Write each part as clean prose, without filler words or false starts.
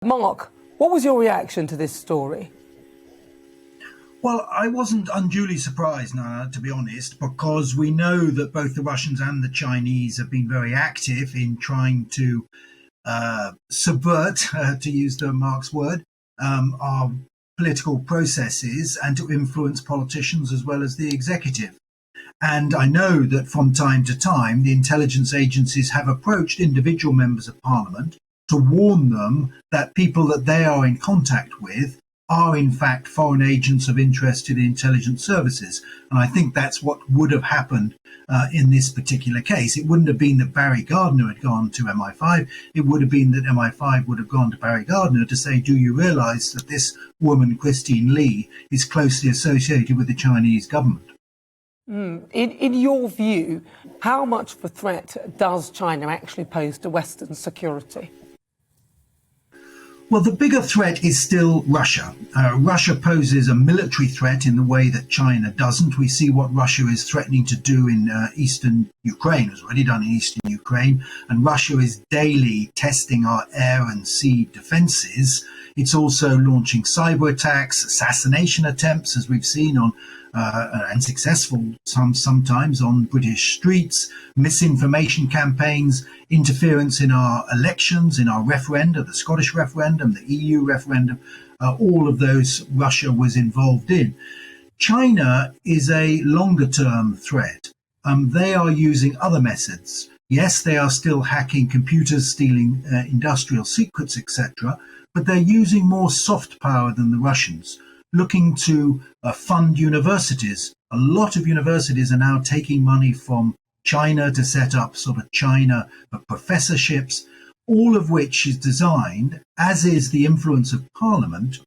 Mark, what was your reaction to this story? Well, I wasn't unduly surprised, Nana, to be honest, because we know that both the Russians and the Chinese have been very active in trying to subvert, to use the Mark's word, our political processes and to influence politicians as well as the executive. And I know that from time to time, the intelligence agencies have approached individual members of parliament to warn them that people that they are in contact with are in fact foreign agents of interest to the intelligence services. And I think that's what would have happened in this particular case. It wouldn't have been that Barry Gardner had gone to MI5. It would have been that MI5 would have gone to Barry Gardner to say, do you realize that this woman, Christine Lee, is closely associated with the Chinese government? In your view, how much of a threat does China actually pose to Western security? Well, the bigger threat is still Russia. Russia poses a military threat in the way that China doesn't. We see what Russia is threatening to do in eastern Ukraine, has already done in eastern Ukraine, and Russia is daily testing our air and sea defenses. It's also launching cyber attacks, assassination attempts, as we've seen on and successful sometimes on British streets, misinformation campaigns, interference in our elections, in our referenda, the Scottish referendum, the EU referendum, all of those Russia was involved in. China is a longer term threat. They are using other methods. Yes, they are still hacking computers, stealing industrial secrets, etc., but they're using more soft power than the Russians, looking to fund universities. A lot of universities are now taking money from China to set up sort of China professorships, all of which is designed, as is the influence of Parliament,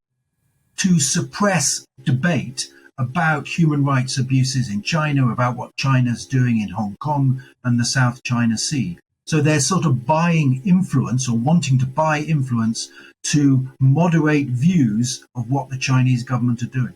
to suppress debate about human rights abuses in China, about what China's doing in Hong Kong and the South China Sea. So they're sort of buying influence or wanting to buy influence to moderate views of what the Chinese government are doing.